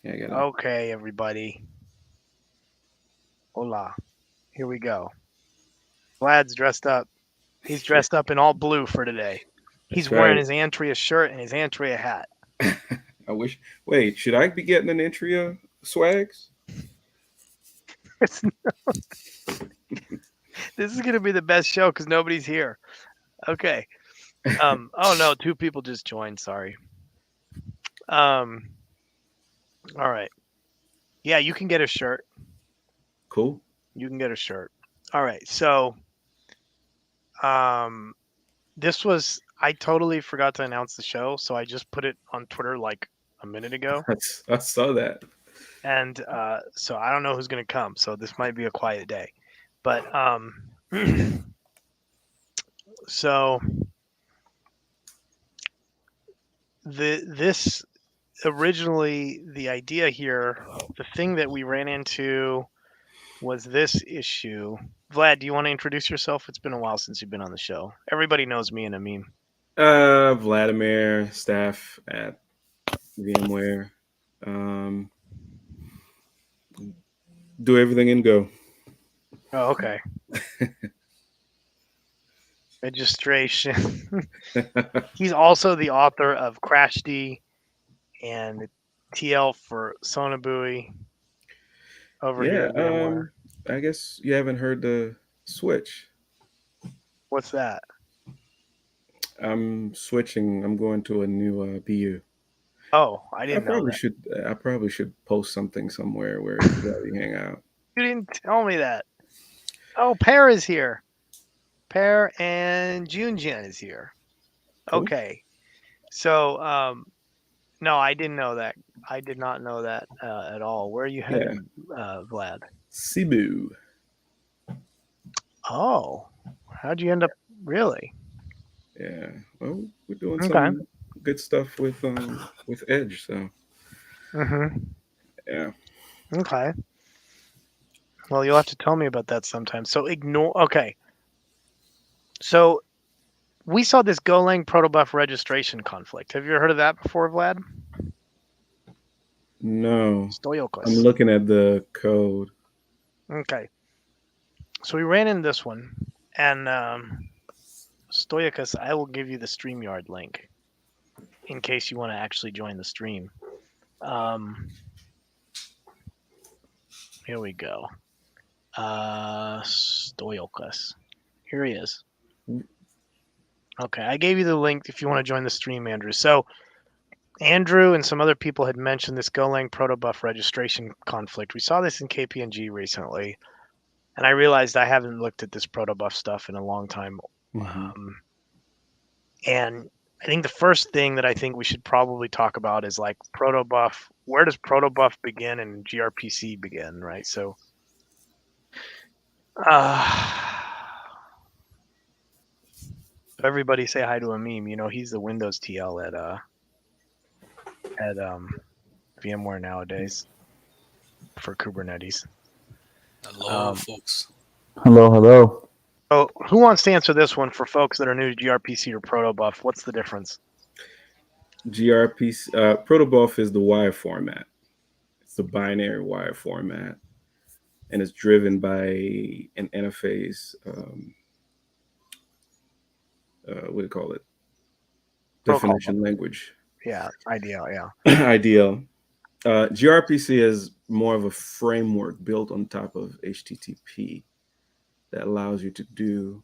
Yeah, I gotta. Okay, everybody. Hola. Here we go. Vlad's dressed up. He's dressed up in all blue for today. He's That's wearing right. his Antrea shirt and his Antrea hat. I wish. Wait, should I be getting an entry swags? This is going to be the best show because nobody's here. Okay. Oh no, two people just joined. Sorry. Um. All right. Yeah, you can get a shirt. Cool. You can get a shirt. All right. So, um, this was I totally forgot to announce the show, so I just put it on Twitter like a minute ago, I saw that. and so I don't know who's gonna come. So this might be a quiet day, but so this originally the idea here, the thing that we ran into was this issue. Vlad, do you want to introduce yourself? It's been a while since you've been on the show. Everybody knows me in a meme. Vladimir, staff at VMware. Um, do everything in Go. Oh, okay. Registration. He's also the author of CrashD and TL for Sonabui over here Yeah. at VMware. I guess you haven't heard the switch. What's that? I'm switching. I'm going to a new BU. Oh, I I didn't know probably that. should. I probably should post something somewhere where we hang out. You didn't tell me that. Oh, Pear is here. Pear and Junjin is here. Cool. Okay. So, no, I didn't know that. I did not know that at all. Where are you headed, Yeah. Vlad? Cebu. Oh, how'd you end up? Really? Yeah. Well, we're doing Okay. some good stuff with Edge. So Mm-hmm. yeah. Okay. Well, you'll have to tell me about that sometime. So ignore. Okay. So we saw this Golang protobuf registration conflict. Have you ever heard of that before, Vlad? No. I'm Stoiocus. looking at the code. Okay. So we ran into this one, and Stoiocus, I will give you the StreamYard link in case you want to actually join the stream. Um, Here we go. Stoiocus. Here he is. Okay, I gave you the link if you want to join the stream, Andrew. So Andrew and some other people had mentioned this Golang protobuf registration conflict. We saw this in KPNG recently, and I realized I haven't looked at this protobuf stuff in a long time. Hmm. And I think the first thing that I think we should probably talk about is like protobuf. Where does protobuf begin and GRPC begin, right? So, uh, everybody say hi to a meme. You know, he's the Windows TL at VMware nowadays for Kubernetes. Hello, Um, folks. Hello, hello. so, who wants to answer this one for folks that are new to gRPC or protobuf? What's the difference? GRPC protobuf is the wire format. It's the binary wire format, and it's driven by an interface. What do you call it? Protocol. Definition language. Yeah, ideal. Yeah. Ideal. gRPC is more of a framework built on top of HTTP that allows you to do,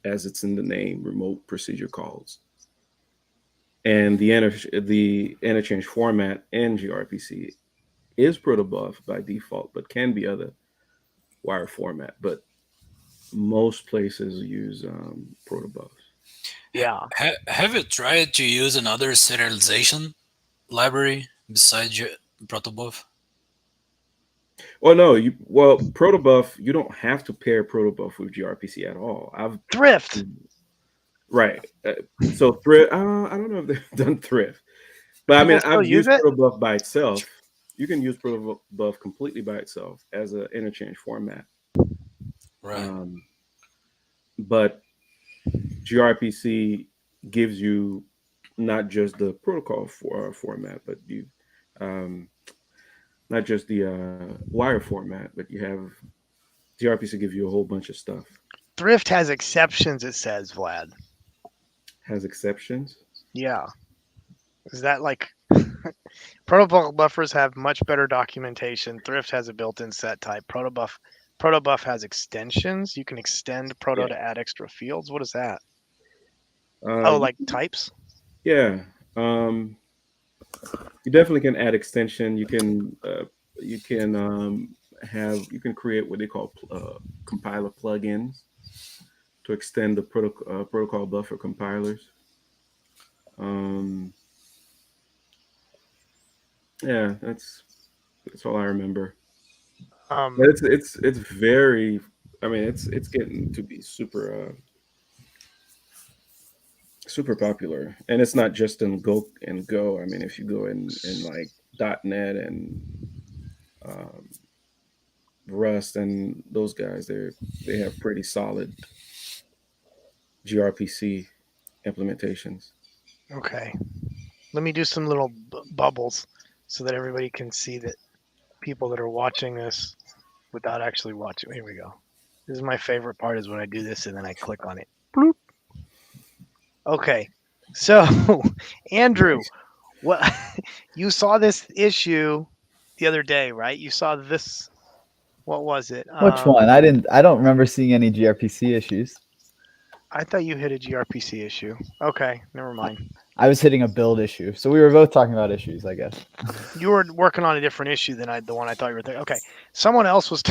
as it's in the name, remote procedure calls. And the interchange format in gRPC is protobuf by default, but can be other wire format. But most places use protobuf. Yeah. Have you tried to use another serialization library besides your PROTOBUF? Well, no, protobuf. You don't have to pair protobuf with gRPC at all. I've Thrift. right. So thrift. I don't know if they've done thrift, but I People mean, still I've use used it? protobuf by itself. You can use protobuf completely by itself as an interchange format. Right. Um, but gRPC gives you not just the protocol format, but you um, not just the wire format, but you have gRPC give you a whole bunch of stuff. Thrift has exceptions, it says, Vlad. Has exceptions. Yeah. Is that like protobuf buffers have much better documentation? Thrift has a built-in set type. Protobuf has extensions. You can extend proto Yeah. to add extra fields. What is that? Uh, Like types? yeah. You definitely can add extension. You can create what they call compiler plugins to extend the protocol buffer compilers. Um, yeah, that's all I remember. But it's very. I mean, it's getting to be super popular, and it's not just in Go. I mean, if you go in like .NET and um, Rust and those guys, they have pretty solid gRPC implementations. Okay. Let me do some little bubbles so that everybody can see that people that are watching this without actually watching. Here we go. This is my favorite part is when I do this and then I click on it. Bloop. Okay. So, Andrew, what you saw this issue the other day, right? You saw this. What was it? Which one? I don't remember seeing any gRPC issues. I thought you hit a gRPC issue. Okay, never mind. I was hitting a build issue. So we were both talking about issues, I guess. You were working on a different issue than the one I thought you were thinking. Okay, someone else was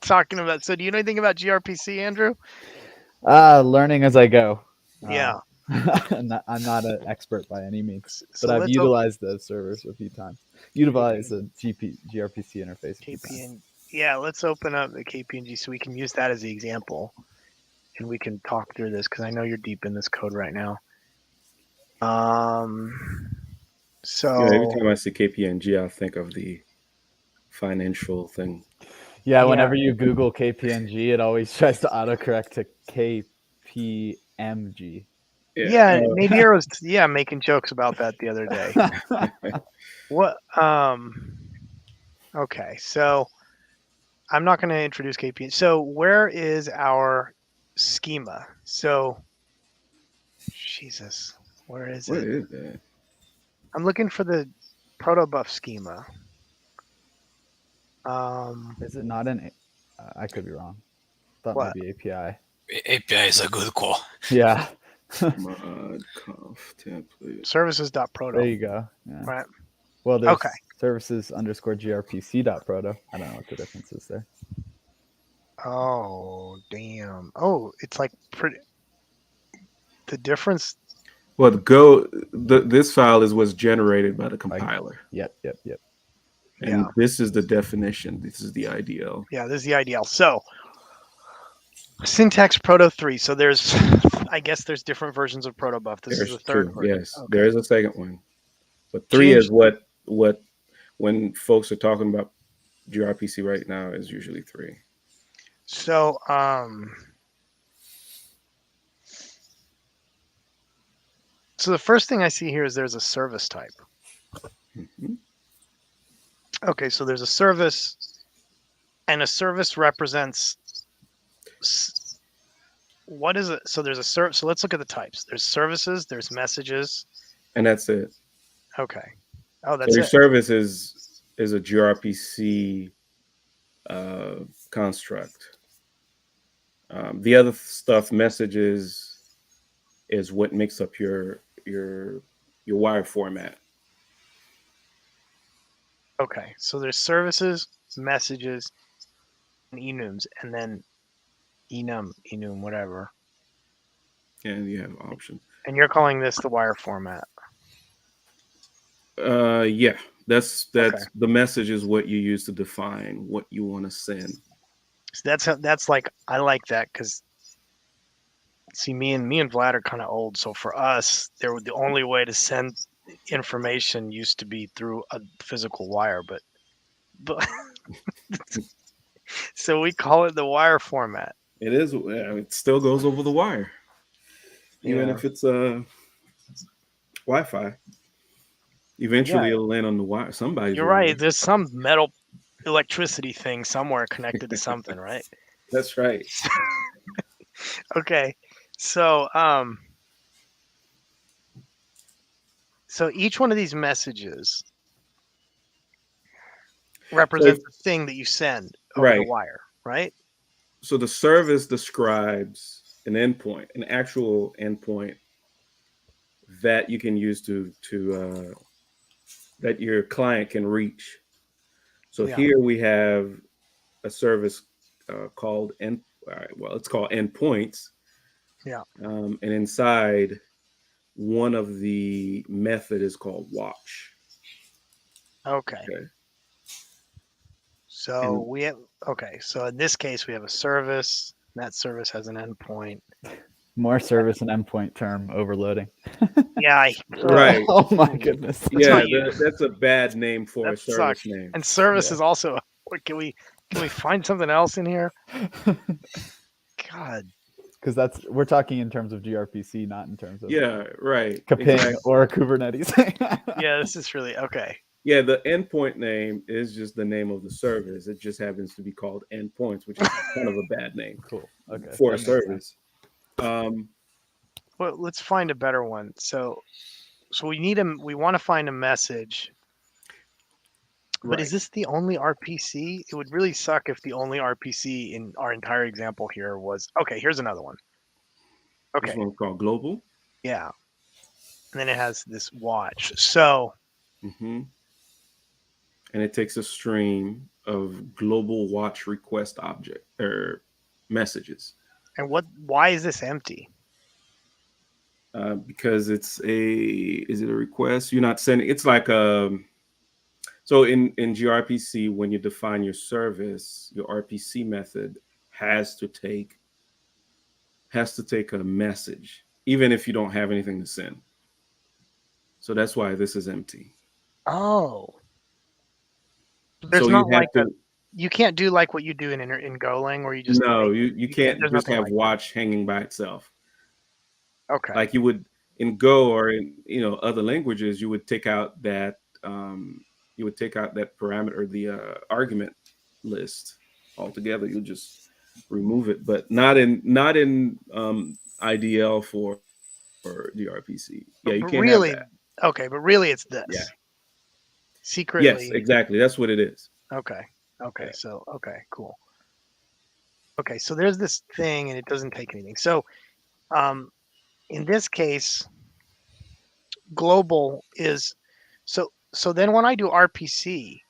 talking about. So, do you know anything about gRPC, Andrew? Learning as I go. Yeah. I'm not an expert by any means, So but I've let's utilized those servers a few times. Utilize the gRPC interface. a few times. KPN. Yeah, let's open up the KPNG so we can use that as the example, and we can talk through this because I know you're deep in this code right now. So Yeah, every time I see KPNG, I think of the financial thing. Yeah, whenever you Google KPNG, it always tries to autocorrect to KPMG. Yeah, Nadir was making jokes about that the other day. What? Okay, so I'm not going to introduce KPN. So where is our schema? So, Jesus, where is What it? is that? I'm looking for the protobuf schema. Is it not an? I could be wrong. Thought What? maybe API. API is a good call. Yeah. Mod conf template. Services.proto. There you go. Yeah. Right. Well, there's Okay. services _ grpc.proto. I don't know what the difference is there. Oh, damn. Oh, it's like pretty. The difference. Well, this file was generated by the compiler. Yep. And this is the definition. This is the IDL. Yeah, this is the IDL. So syntax proto 3. So I guess there's different versions of protobuf. This is the third version. Yes, okay. There is a second one, but 3 is what when folks are talking about gRPC right now is usually 3. So so the first thing I see here is there's a service type. Mm-hmm. Okay, so there's a service, and a service represents what is it? So there's a service. So let's look at the types. There's services. There's messages. And that's it. Okay. Oh, that's your it. service is a gRPC construct. The other stuff, messages, is what makes up your wire format. Okay, so there's services, messages, and enums, and then enum, whatever. And you have options. And you're calling this the wire format. Yeah, that's Okay. The message is what you use to define what you want to send. So that's like, I like that because see, me and Vlad are kind of old. So for us, the only way to send information used to be through a physical wire, but so we call it the wire format. It is. It still goes over the wire, even if it's Wi-Fi. Eventually, it'll land on the wire. Somebody's You're wire. right. There's some metal electricity thing somewhere connected to something, right? That's right. Okay. So so each one of these messages represents the thing that you send over the Right. wire, right? So the service describes an endpoint, an actual endpoint that you can use to that your client can reach. So Yeah. here we have a service called it's called endpoints. Yeah. And inside, one of the method is called watch. Okay. Okay. So And we have so in this case we have a service. That service has an endpoint. More service and endpoint term overloading. Yeah, right. Oh my goodness. Yeah, not you. that's a bad name for That a service sucks. name. And service Yeah. is also can we find something else in here? God. Because we're talking in terms of GRPC, not in terms of Yeah, right. Kaping Exactly. or Kubernetes. Yeah, this is really okay. Yeah, the endpoint name is just the name of the service. It just happens to be called endpoints, which is kind of a bad name Cool. Okay. for a that makes sense. service. Well, let's find a better one. So we want to find a message. But is Right. this the only RPC? It would really suck if the only RPC in our entire example here was okay, here's another one. This Okay. one's called global. Yeah. And then it has this watch. So And it takes a stream of global watch request object or messages. and why is this empty? Because is it a request? You're not sending, it's like so in gRPC, when you define your service, your RPC method has to take a message, even if you don't have anything to send. So that's why this is empty. Oh. There's So not you have like you can't do like what you do in Golang where you just you can't there's just nothing have like watch hanging by itself. Okay. Like you would in Go or in other languages, you would take out that parameter, the argument list altogether. You'll just remove it, but not in IDL for gRPC. Yeah, you But can't have really, that. okay, but really it's this. Yeah. Secretly. Yes, exactly. That's what it is. Okay. Okay. Yeah. So cool. Okay, so there's this thing and it doesn't take anything. So in this case, global is so then when I do RPC,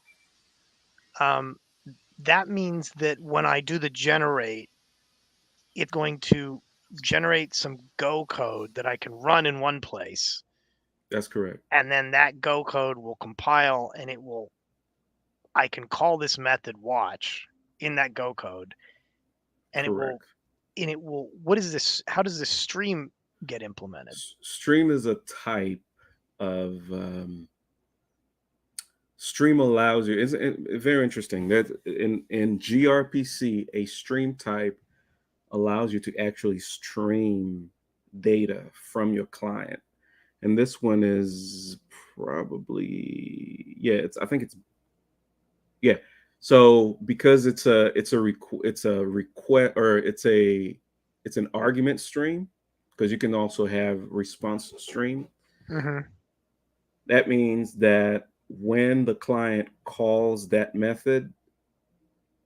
that means that when I do the generate, it's going to generate some Go code that I can run in one place. That's correct. And then that Go code will compile and I can call this method watch in that Go code. And correct. it will what is this? How does this stream get implemented? Stream is a type of stream allows you. It's very interesting that in gRPC, a stream type allows you to actually stream data from your client, and this one is probably I think it's So because it's an argument stream, because you can also have response stream. That means that when the client calls that method,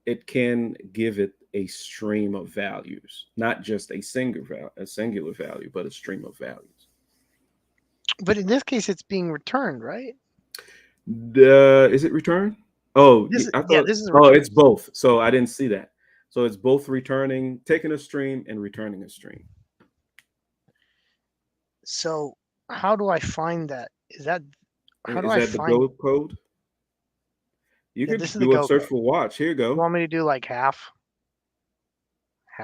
it can give it a stream of values, not just a singular value, but a stream of values. But in this case, it's being returned, right? Is it returned? Oh, This is it's both. So I didn't see that. So it's both returning, taking a stream and returning a stream. So how do I find that? Is that the Go code? You could do a search for watch. Here you go. You want me to do like half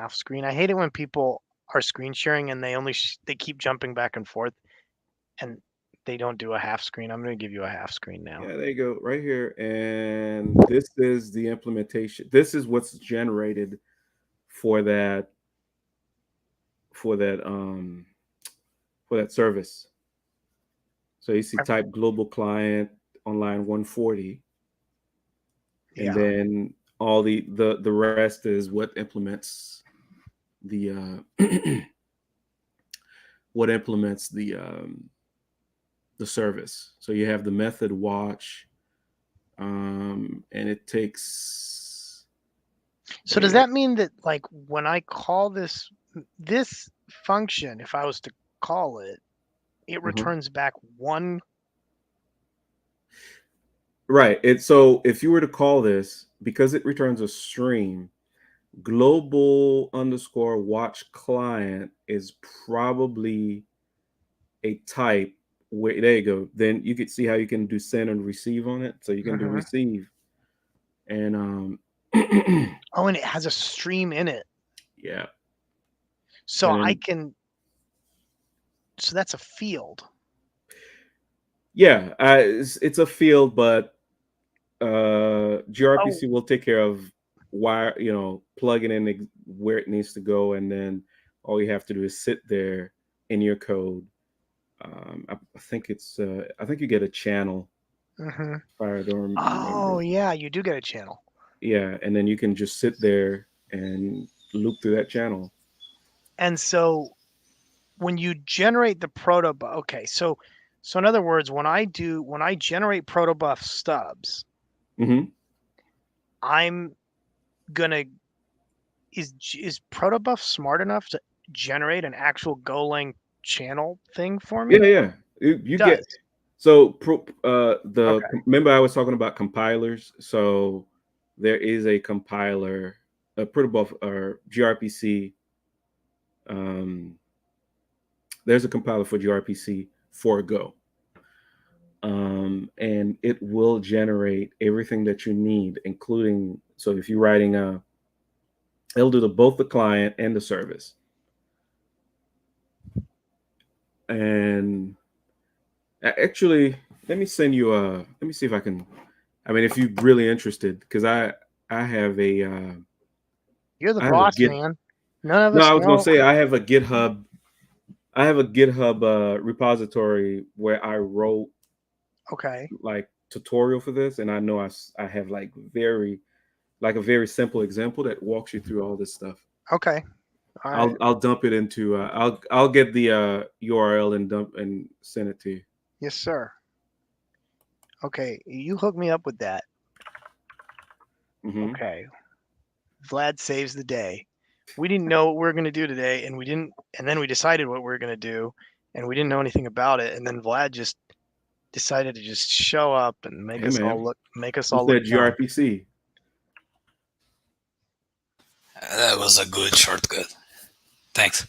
screen? I hate it when people are screen sharing and they keep jumping back and forth and they don't do a half screen. I'm going to give you a half screen now. Yeah, there you go, right here. And this is the implementation. This is what's generated for that service. So you see type global client on line 140, and Yeah. then all the rest is what implements the what implements the service. So you have the method watch, and it takes. So does that mean that like when I call this function, if I was to call it, it returns back one? Right. So if you were to call this, because it returns a stream, global underscore watch client is probably a type where, there you go. Then you could see how you can do send and receive on it. So you can do Mhm. receive. And Oh, and it has a stream in it. yeah. So And I then, can. So that's a field. yeah, it's a field, but Oh, GRPC will take care of wire, plugging in where it needs to go, and then all you have to do is sit there in your code. I think I think you get a channel. mhm. If I don't Oh, remember. yeah, you do get a channel. Yeah, and then you can just sit there and loop through that channel. And so when you generate the protobuf, okay, so in other words, when I generate protobuf stubs, Hmm. I'm gonna is protobuf smart enough to generate an actual Golang channel thing for Yeah, me? yeah. You, It you get does. so Okay. remember I was talking about compilers. So there is a compiler, a protobuf or GRPC. Um, there's a compiler for GRPC for Go. And it will generate everything that you need, including, so if you're writing it'll do both the client and the service. And actually, let me send you let me see if I can, I mean, if you're really interested, because I have a You're the I have a boss, Git. man. None of No, us I was gonna know. say I have a GitHub. I have a GitHub repository where I wrote Okay. like tutorial for this, and I know I have like a very simple example that walks you through all this stuff. Okay. All right. I'll dump it into I'll get the URL and dump and send it to you. Yes, sir. Okay. You hook me up with that. Hmm. Okay. Vlad saves the day. We didn't know what we were going to do today, and then we decided what we were going to do, and we didn't know anything about it, and then Vlad just decided to just show up and make Hey us man, all who look said dumb. GRPC? That was a good shortcut. Thanks.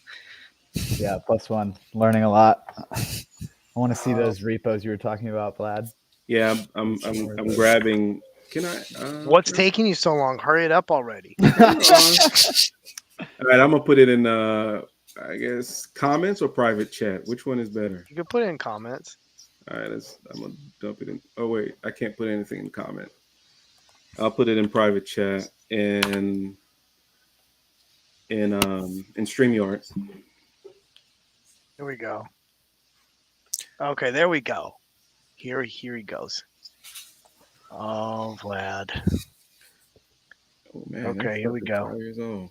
Yeah, +1. Learning a lot. I want to see those repos you were talking about, Vlad. Yeah, I'm grabbing. Can I? What's taking you so long? Hurry it up already. All right, I'm gonna put it in. I guess comments or private chat. Which one is better? You can put it in comments. All right, I'm gonna dump it in. Oh wait, I can't put anything in comment. I'll put it in private chat and in StreamYard. Here we go. Okay, there we go. Here he goes. Oh, Vlad. Oh man, Okay, that here stuff we is go. 5 years old.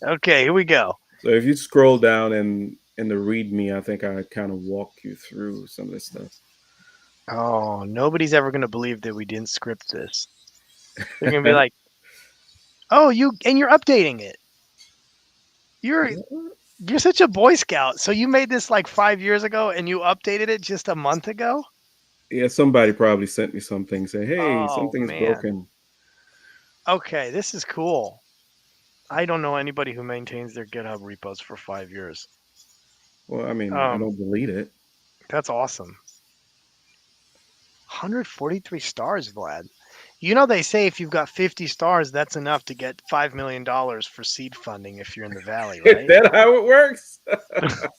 Okay, here we go. So if you scroll down in the README, I think I kind of walk you through some of this stuff. Oh, nobody's ever gonna believe that we didn't script this. They're gonna be like, "Oh, you're updating it. You're such a Boy Scout. So you made this like 5 years ago, and you updated it just a month ago." Yeah, somebody probably sent me something saying, "Hey, Oh something is man. broken." Okay, this is cool. I don't know anybody who maintains their GitHub repos for 5 years. Well, I mean, I don't delete it. That's awesome. 143 stars, Vlad. You know, they say if you've got 50 stars, that's enough to get $5 million for seed funding if you're in the Valley, Is right? that how it works?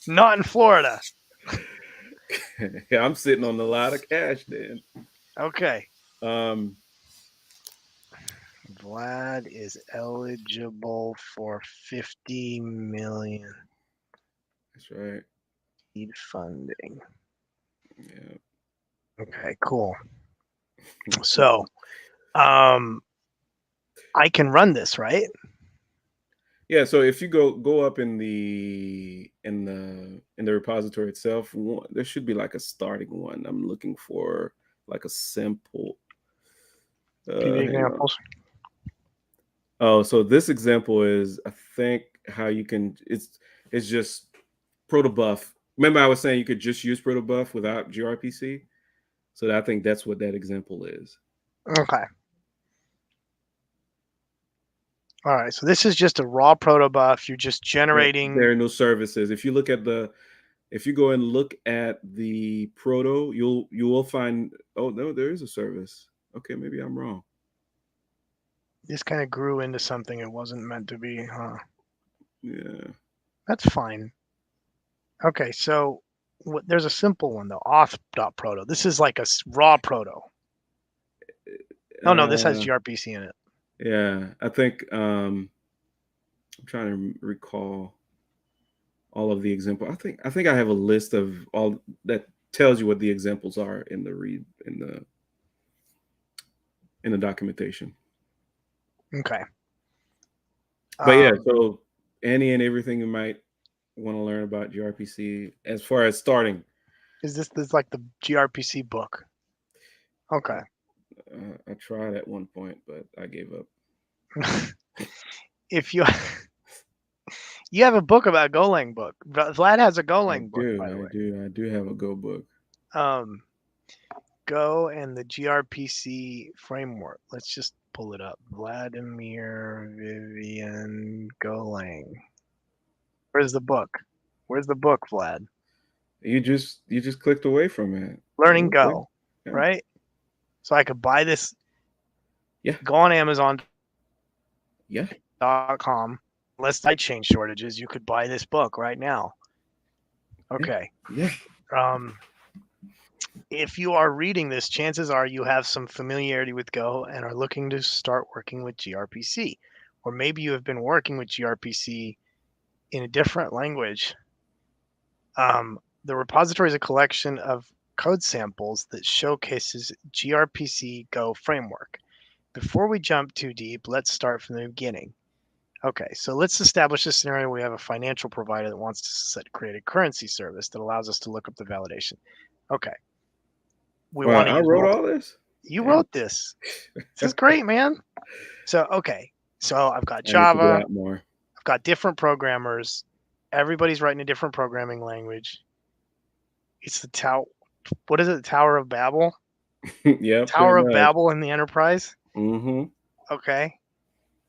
Not in Florida. Yeah, I'm sitting on a lot of cash then. Okay. Um, Vlad is eligible for 50 million. that's right. Seed funding. Yeah. Okay, cool. So, I can run this, right? Yeah, so if you go up in the repository itself, there should be like a starting one. I'm looking for like a simple. Give me Hang on. examples. Oh, so this example is, I think, how you can. It's just PROTOBUF. Remember, I was saying you could just use PROTOBUF without gRPC. So I think that's what that example is. Okay. All right. So this is just a raw protobuf. You're just generating. There are no services. If you look at if you go and look at the proto, you will find, oh no, there is a service. Okay, maybe I'm wrong. This kind of grew into something it wasn't meant to be, huh? Yeah. That's fine. Okay, so there's a simple one though. Auth.proto. This is like a raw proto. Oh no, this has gRPC in it. Yeah, I think I'm trying to recall all of the example. I think I have a list of all that tells you what the examples are in the documentation. Okay. But yeah, so any and everything you might want to learn about gRPC as far as starting. Is this like the gRPC book? Okay. I tried at one point, but I gave up. If you have a book about Golang book. Vlad has a Golang book, by the way. I do have a Go book. Go and the gRPC framework. Let's just pull it up. Vladimir Vivian Golang. Where's the book? Where's the book, Vlad? You just clicked away from it. Learning Go, yeah. Right? So I could buy this. Yeah. Go on Amazon. Yeah. .com. Unless I change shortages, you could buy this book right now. Okay. Yeah. If you are reading this, chances are you have some familiarity with Go and are looking to start working with gRPC. Or maybe you have been working with gRPC in a different language. The repository is a collection of code samples that showcases gRPC Go framework. Before we jump too deep, let's start from the beginning. Okay, so let's establish a scenario. We have a financial provider that wants to create a currency service that allows us to look up the validation. Okay. I wrote all this? You wrote this. This is great, man. So, okay. So I've got Java. I need to get out more. I've got different programmers. Everybody's writing a different programming language. It's the what is it? The Tower of Babel? Yeah. Tower of Babel in the enterprise? Mm-hmm. Okay.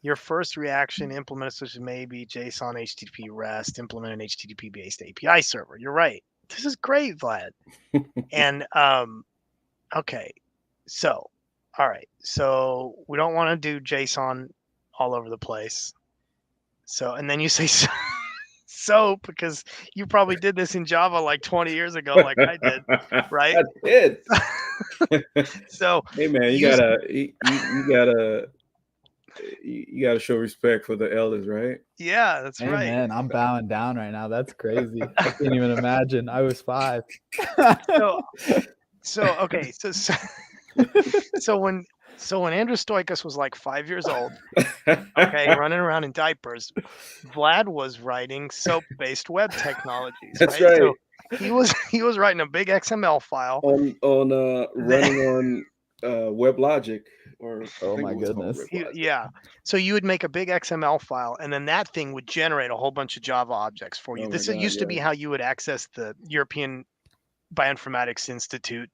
Your first reaction, implement a switch, maybe JSON, HTTP REST, implement an HTTP-based API server. You're right. This is great, Vlad. And okay, so all right, so we don't want to do JSON all over the place. So and then you say SOAP because you probably did this in Java like 20 years ago, like I did, right? I did. So hey man, you gotta show respect for the elders, right? Yeah, that's right. Man, I'm bowing down right now. That's crazy. I can't even imagine. I was 5. Okay, so when Andrew Stoikas was like 5 years old, okay, running around in diapers, Vlad was writing SOAP-based web technologies. That's right. right. So he was writing a big XML file on running on WebLogic, or oh my goodness. Yeah. So you would make a big XML file, and then that thing would generate a whole bunch of Java objects for you. This used to be how you would access the European Bioinformatics Institute.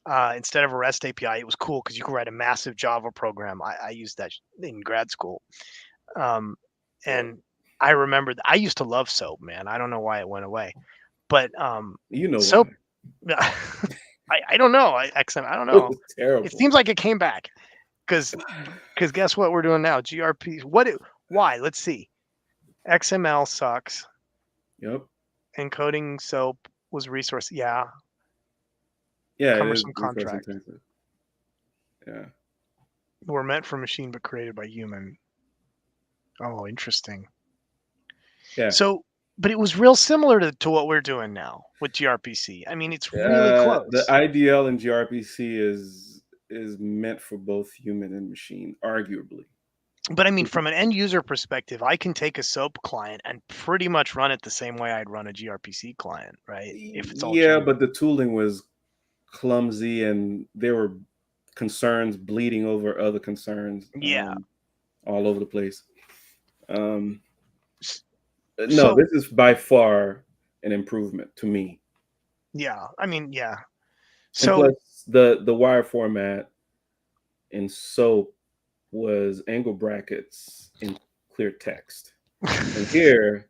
Instead of a REST API, it was cool because you could write a massive Java program. I used that in grad school. And I remember I used to love SOAP, man. I don't know why it went away. But SOAP, I don't know. I don't know. Terrible. It seems like it came back because guess what we're doing now? GRP. Why? Let's see. XML sucks. Yep. Encoding SOAP was resource. Yeah. Cumbersome contract. Yeah. Were meant for machine but created by human. Oh, interesting. Yeah. So but it was real similar to what we're doing now with GRPC. I mean, it's really close. The IDL in gRPC is meant for both human and machine, arguably. But I mean, from an end user perspective, I can take a SOAP client and pretty much run it the same way I'd run a gRPC client, right? If it's all Yeah, genuine. but the tooling was clumsy, and there were concerns bleeding over other concerns. Yeah. All over the place. No, So- this is by far an improvement to me. Yeah, I mean, yeah. And So plus, the wire format in SOAP was angle brackets in clear text. And here,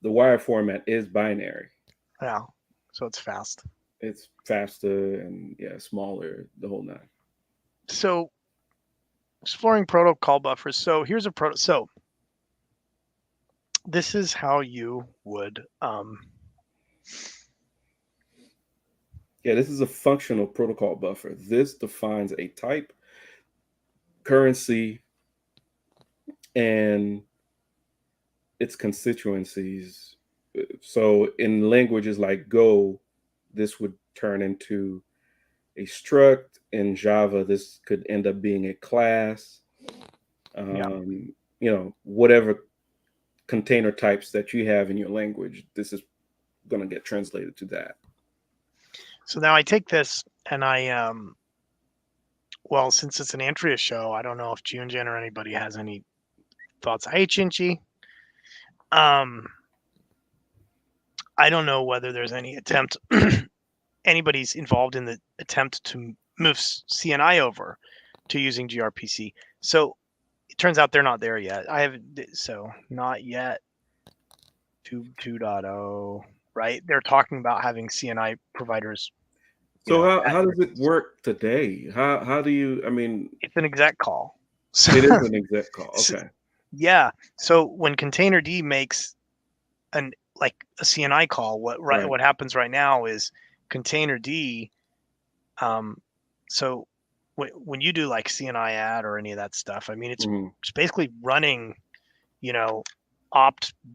the wire format is binary. yeah, so it's fast. It's faster and smaller, the whole nine. So exploring protocol buffers. So here's a so this is how you would this is a functional protocol buffer. This defines a type, currency, and its constituencies. So in languages like Go, this would turn into a struct. In Java, this could end up being a class. Whatever container types that you have in your language, this is going to get translated to that. So now I take this and I well, since it's an Antrea show, I don't know if Junjin or anybody has any thoughts. Hey, Chinchi. I don't know whether there's any attempt, anybody's involved in the attempt to move CNI over to using gRPC. So it turns out they're not there yet. So not yet. 2.0, right? They're talking about having CNI providers. So how does it work today? How do you? I mean, it's an exec call. So, it is an exec call. Okay. Yeah. So when containerd makes a CNI call, what happens right now is containerd. So when you do like CNI add or any of that stuff, I mean, it's basically running, opt/bin/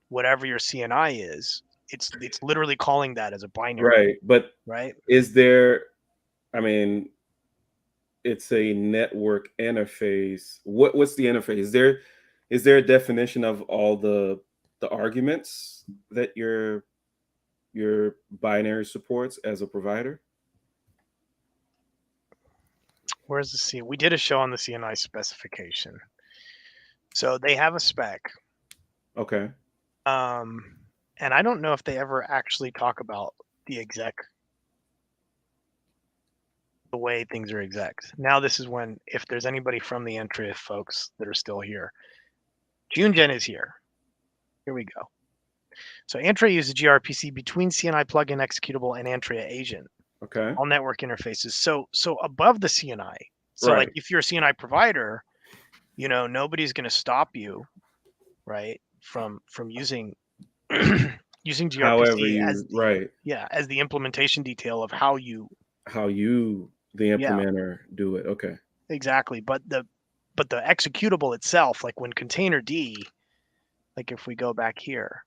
whatever your CNI is. It's literally calling that as a binary. Right. But is there? I mean, it's a network interface. What's the interface? Is there a definition of all the arguments that your binary supports as a provider? Where's the C? We did a show on the CNI specification. So they have a spec. Okay. And I don't know if they ever actually talk about the exec, the way things are execs. Now this is when, if there's anybody from the Antrea folks that are still here, Junjin is here. Here we go. So Antrea uses gRPC between CNI plugin executable and antrea-agent. Okay. All network interfaces. So above the CNI. So like if you're a CNI provider, nobody's going to stop you, right, from using using gRPC as the implementation detail of how you the implementer do it. Okay. Exactly. But the executable itself, like when containerd, like if we go back here.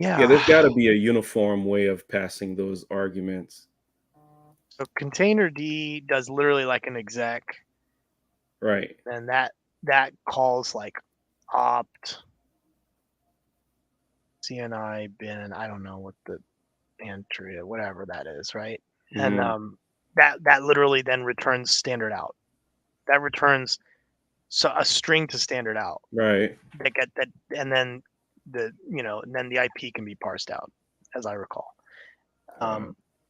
Yeah, there's got to be a uniform way of passing those arguments. So containerd does literally like an exec. Right. And that calls like opt CNI bin. I don't know what the Antrea, whatever that is, right? And that literally then returns standard out. That returns a string to standard out. Right. That and then and then the IP can be parsed out, as I recall.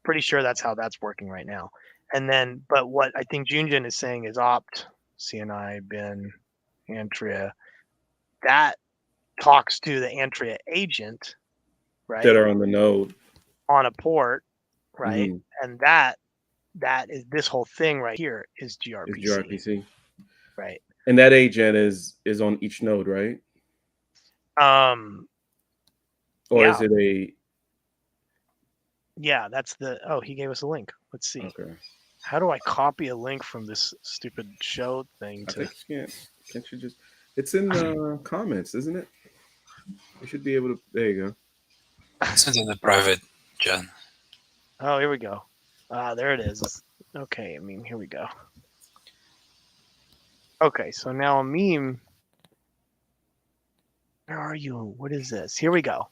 Pretty sure that's how that's working right now. And then, but what I think Junjin is saying is opt CNI bin Antrea. That talks to the Antrea-agent, right? That are on the node. On a port, right? And that is this whole thing right here is gRPC. Is gRPC. Right. And that agent is on each node, right? Or is it a? Yeah, that's the. Oh, he gave us a link. Let's see. Okay. How do I copy a link from this stupid show thing to? Can't you just? It's in the comments, isn't it? You should be able to. There you It's in the private chat. Oh, here we go. There it is. Okay, I mean, here we go. Okay, so now a meme. Where are you? What is this? Here we go.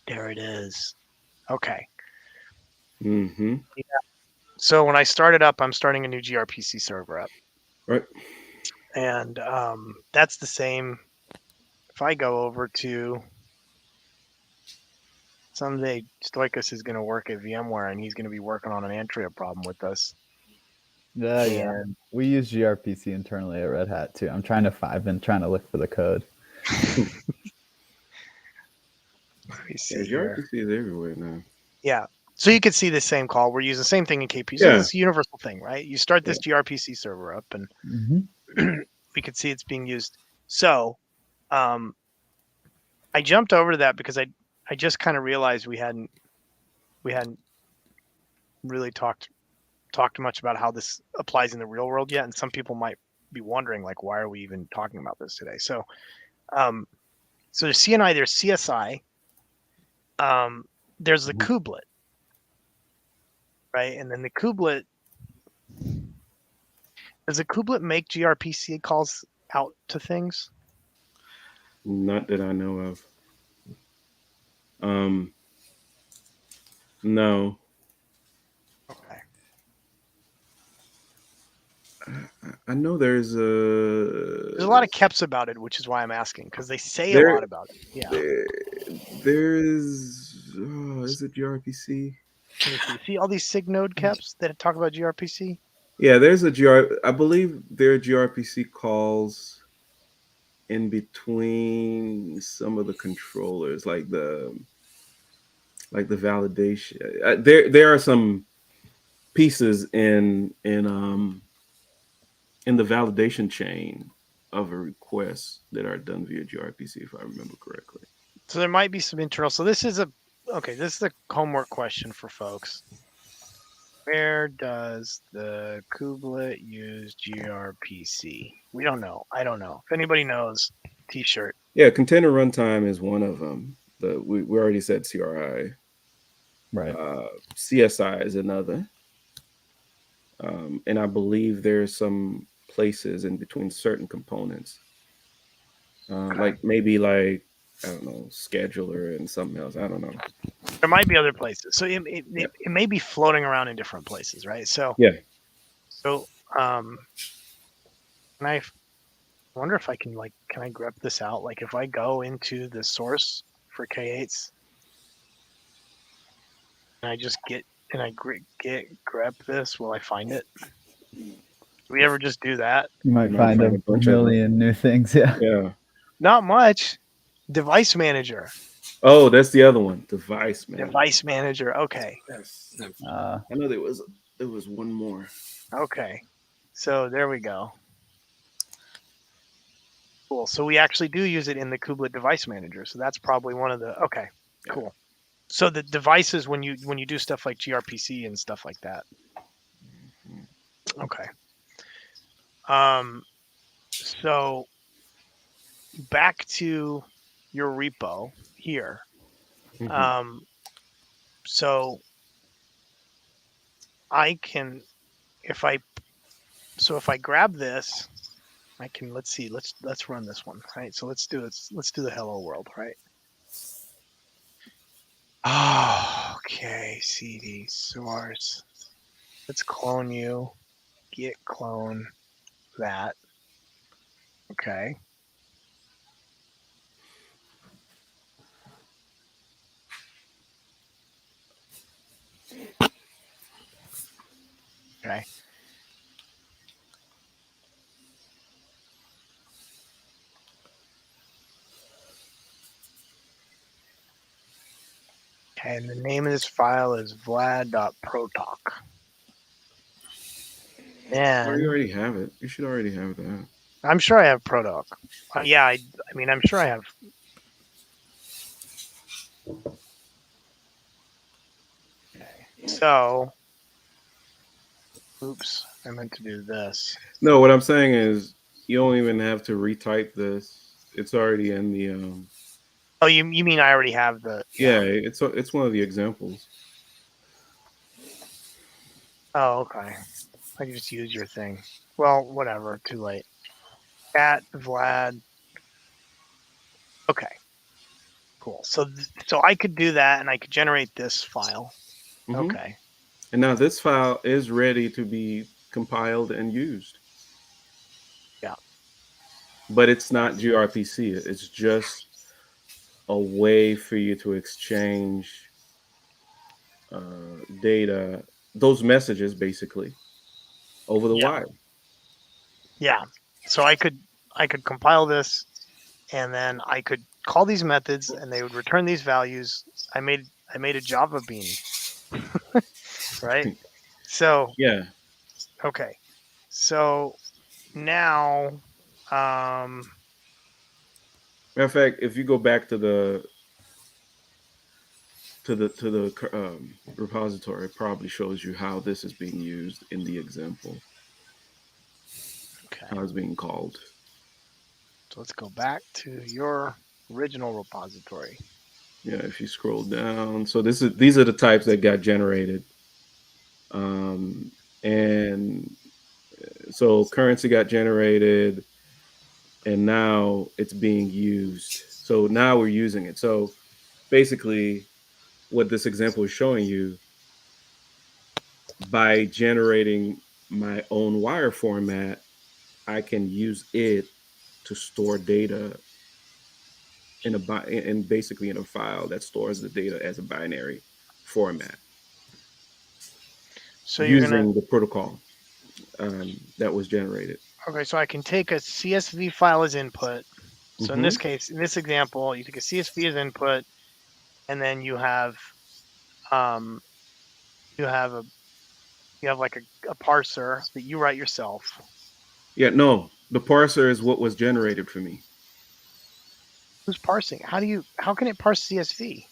There it is. Okay. go. Mm-hmm. So when I started up, I'm starting a new GRPC server up. Right. And that's the same. If I go over to someday, Stoichkos is going to work at VMware, and he's going to be working on an Antrea problem with us. Yeah. And We use GRPC internally at Red Hat too. I'm trying to look for the code. let me Yeah, see here. GRPC is everywhere now. Yeah. So you could see the same call. We're using the same thing in KP. So Yeah. it's a universal thing, right? You start this GRPC server up, and we could see it's being used. So I jumped over to that because I just kind of realized we hadn't really talked much about how this applies in the real world yet, and some people might be wondering, like, why are we even talking about this today? So so there's CNI, there's CSI, there's the Kubelet, right? And then the Kubelet, does the Kubelet make GRPC calls out to things? Not that I know of. No. Okay. I know there's There's a lot of keps about it, which is why I'm asking, because they say There- a lot about it. Yeah. There's is it GRPC? Let me see all these sig node keps that talk about GRPC? Yeah, there's I believe there are GRPC calls in between some of the controllers, like the validation. There are some pieces in the validation chain of a request that are done via GRPC, if I remember correctly. So there might be some internal. So this is a homework question for folks. Where does the Kubelet use GRPC? We don't know. I don't know. If anybody knows, T-shirt. Yeah, container runtime is one of them. We already said CRI. Right. CSI is another. And I believe there's some places in between certain components. Like maybe I don't know, scheduler and something else. I don't know. There might be other places. So it may be floating around in different places, right? So Yeah. So and I wonder if I can can I grep this out? Like if I go into the source for K8s and I just grep this, will I find it? Do we ever just do that? You might find a million new things. Yeah. Yeah. Not much. Device manager. Oh, that's the other one. Device manager. Device manager. Okay. Yes. I know there was one more. Okay. So there we go. Cool. So we actually do use it in the Kubelet device manager. So that's probably one of the cool. So the devices when you do stuff like GRPC and stuff like that. Okay. So back to your repo here. Mm-hmm. So I can, if I grab this, I can, let's run this one, right? So let's do the hello world, right? Oh, okay, cd source. Let's clone you, git clone that. Okay. Okay. Okay, and the name of this file is vlad.protoc. Or you And already have it. You should already have that. I'm sure I have protoc. Yeah, I mean, I'm sure I have. Okay. So, oops, I meant to do this. No, what I'm saying is you don't even have to retype this. It's already in the. Oh, you mean I already have the? Yeah, it's one of the examples. Oh, okay. I can just use your thing. Well, whatever. Too late. At Vlad. Okay. Cool. So I could do that, and I could generate this file. Mhm. Okay. And now this file is ready to be compiled and used. Yeah. But it's not GRPC. It's just a way for you to exchange data, those messages basically, over the Yeah. wire. Yeah. So I could compile this, and then I could call these methods, and they would return these values. I made a Java bean, right? So Yeah. okay. So now, Matter of fact, if you go back to the repository, it probably shows you how this is being used in the example, okay. how it's being called. So let's go back to your original repository. Yeah, if you scroll down, so these are the types that got generated, and so currency got generated, and now it's being used. So now we're using it. So basically, what this example is showing you, by generating my own wire format, I can use it to store data in basically in a file that stores the data as a binary format So you're gonna using the protocol that was generated. okay. So I can take a CSV file as input. So in Mm-hmm. this case, in this example, you take a CSV as input, and then you have you have like a parser that you write yourself. Yeah, no, the parser is what was generated for me. Who's parsing? How can it parse CSV?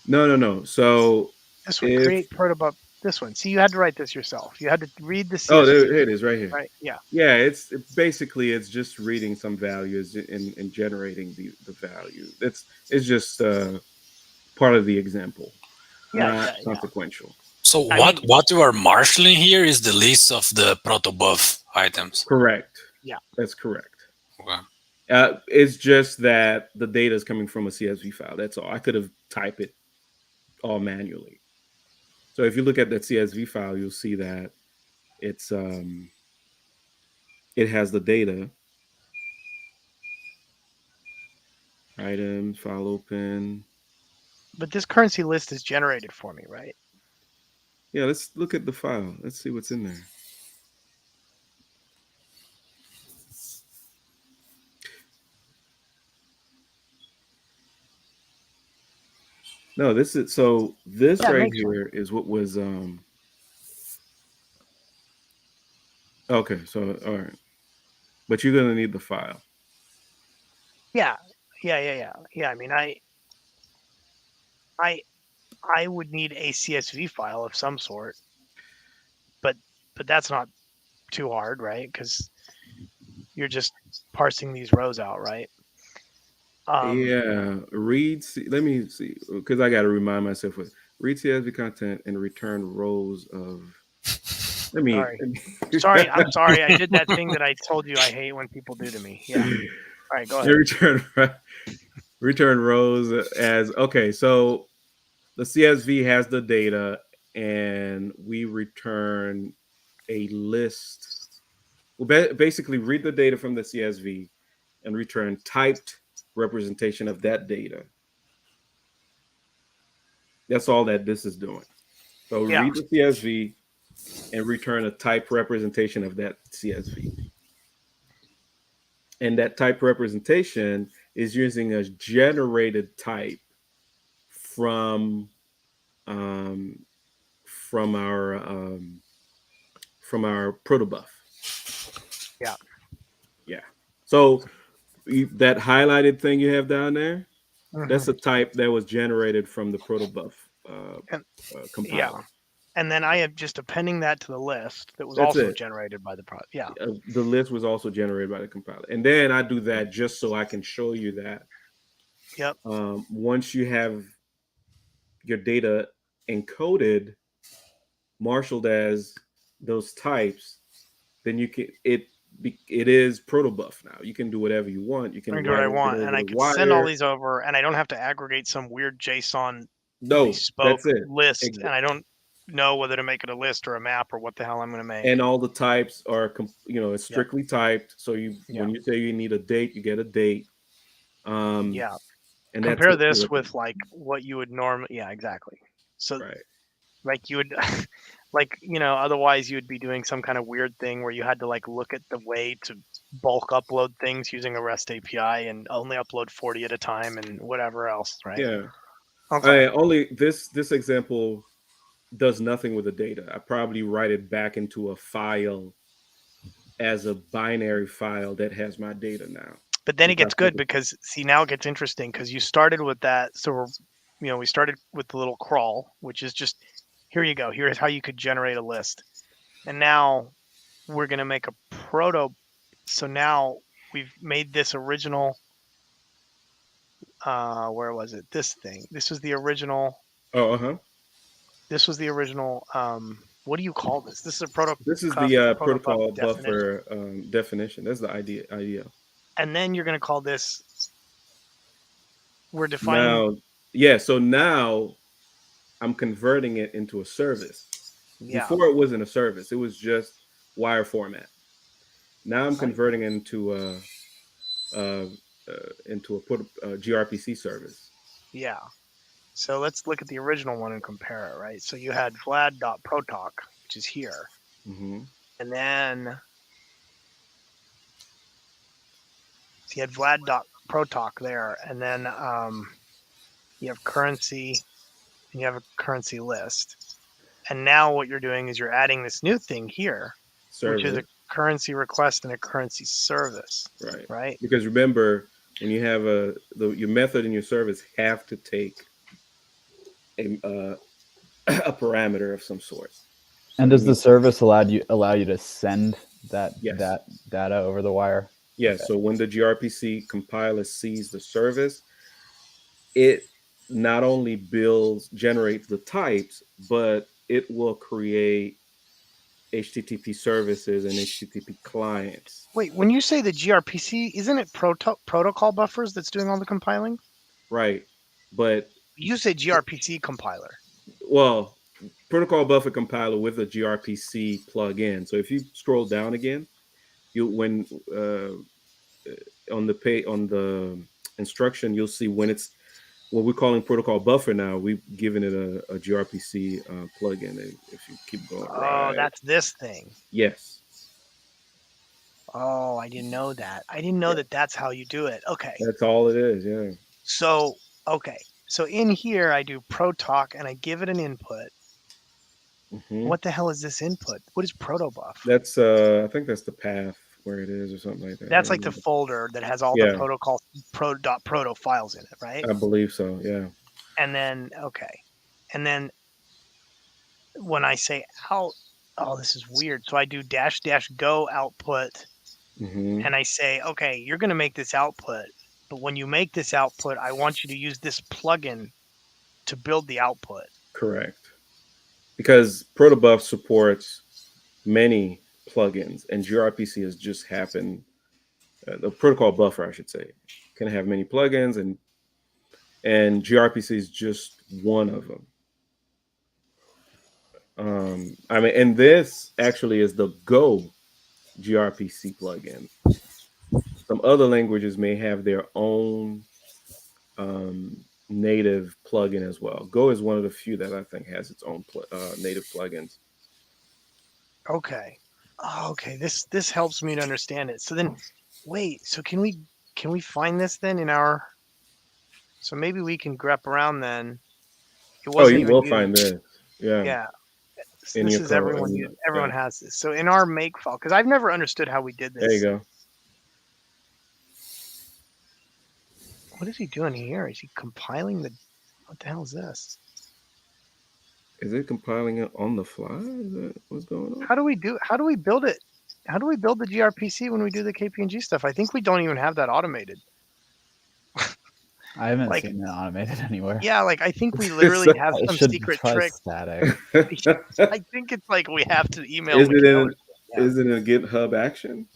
No. So This one, if create protobuf. This one. See, you had to write this yourself. You had to read the oh, CSV. there it is, right here. Right? Yeah. Yeah, basically it's just reading some values and generating the value. It's just part of the example, not consequential. So I mean, what you are marshalling here is the list of the PROTOBUF items. Correct. Yeah. That's correct. Okay. It's just that the data is coming from a CSV file. That's all. I could have typed it all manually. So if you look at that CSV file, you'll see that it's it has the data. Item, file open. but this currency list is generated for me, right? Yeah, let's look at the file. Let's see what's in there. No, this is this right here is what was okay, so all right. But you're gonna need the file. Yeah. I mean, I would need a CSV file of some sort, but that's not too hard, right? Because you're just parsing these rows out, right? Yeah, let me see, because I got to remind myself with read CSV content and return rows of. Sorry, I'm sorry. I did that thing that I told you I hate when people do to me. Yeah. All right, go ahead. Return rows as okay. So the CSV has the data, and we return a list. We'll basically read the data from the CSV and return typed representation of that data. That's all that this is doing. So read the CSV and return a type representation of that CSV. And that type representation is using a generated type from from our protobuf. Yeah. Yeah. So that highlighted thing you have down there, that's a type that was generated from the protobuf compiler. Yeah. And then I am just appending that to the list that was That's also it. generated by the product. Yeah. The list was also generated by the compiler. And then I do that just so I can show you that Yep. once you have your data encoded, marshaled as those types, then you can it is protobuf now. You can do whatever you want. You I can can do what write I it want, and over I the could send all wire. these over, and I don't have to aggregate some weird JSON No, bespoke that's it. list, and I don't know whether to make it a list or a map or what the hell I'm going to make. And all the types are, it's Yep. strictly typed. So when you say you need a date, you get a date. Yeah. And that's Compare it. this with like what you would normally. Yeah, exactly. So Right. like you would, like, otherwise you would be doing some kind of weird thing where you had to like look at the way to bulk upload things using a REST API and only upload 40 at a time and whatever else, right? Yeah. Okay. Only this example does nothing with the data. I probably write it back into a file as a binary file that has my data now. But then it gets good because, see, now it gets interesting because you started with that. So we started with the little crawl, which is just, here you go. Here's how you could generate a list. And now we're going to make a proto. So now we've made this original, where was it? This thing. This was the original. Oh, uh-huh. This was the original. What do you call this? This is a proto. This is the protocol definition. buffer definition. That's the idea. And then you're going to call this. We're defining. Now, yeah. So now I'm converting it into a service. Yeah. Before it wasn't a service. It was just wire format. Now I'm converting it into a GRPC service. Yeah. So let's look at the original one and compare it, right? So you had vlad.protalk, which is here. Mm-hmm. And then you had vlad.protalk there. And then you have currency, and you have a currency list. And now what you're doing is you're adding this new thing here, which is a currency request and a currency service. Right. Because remember, when you have your method and your service have to take a parameter of some sort. And does the service allow you to send that that data over the wire? Yes. Okay. So when the gRPC compiler sees the service, it not only generates the types, but it will create HTTP services and HTTP clients. Wait, when you say the gRPC, isn't it protocol buffers that's doing all the compiling? Right. But you say gRPC compiler. Well, protocol buffer compiler with a gRPC plugin. So if you scroll down again, on the instruction, you'll see when it's what we're calling protocol buffer now. We've given it a gRPC plugin. If you keep going, oh, that's this thing. Yes. Oh, I didn't know that. I didn't know that that's how you do it. Okay. That's all it is. Yeah. So, okay. So in here, I do protalk and I give it an input. Mm-hmm. What the hell is this input? What is protobuf? That's I think that's the path where it is or something like that. That's like the folder that has all the protocol proto files in it, right? I believe so. Yeah. And then and then when I say out, oh, this is weird. So I do --go output, and I say, okay, you're going to make this output, but when you make this output, I want you to use this plugin to build the output. Correct. Because protobuf supports many plugins, and gRPC has just happened. The protocol buffer, I should say, can have many plugins, and gRPC is just one of them. And this actually is the Go gRPC plugin. Some other languages may have their own native plugin as well. Go is one of the few that I think has its own native plugins. Okay. Oh, okay. This helps me to understand it. So then, wait. So can we find this then in our? So maybe we can grep around then. It wasn't you will find this. Yeah. Yeah. So this is everyone has this. So in our make file, because I've never understood how we did this. There you go. What is he doing here? Is he compiling what the hell is this? Is it compiling it on the fly? Is that what's going on? How do we build it? How do we build the GRPC when we do the KPNG stuff? I think we don't even have that automated. I haven't Like- seen it automated anywhere. Yeah, like I think we literally have It some should secret try trick. static. I think it's like we have to email. Is it Miguel in? or- yeah. Is it in a GitHub action?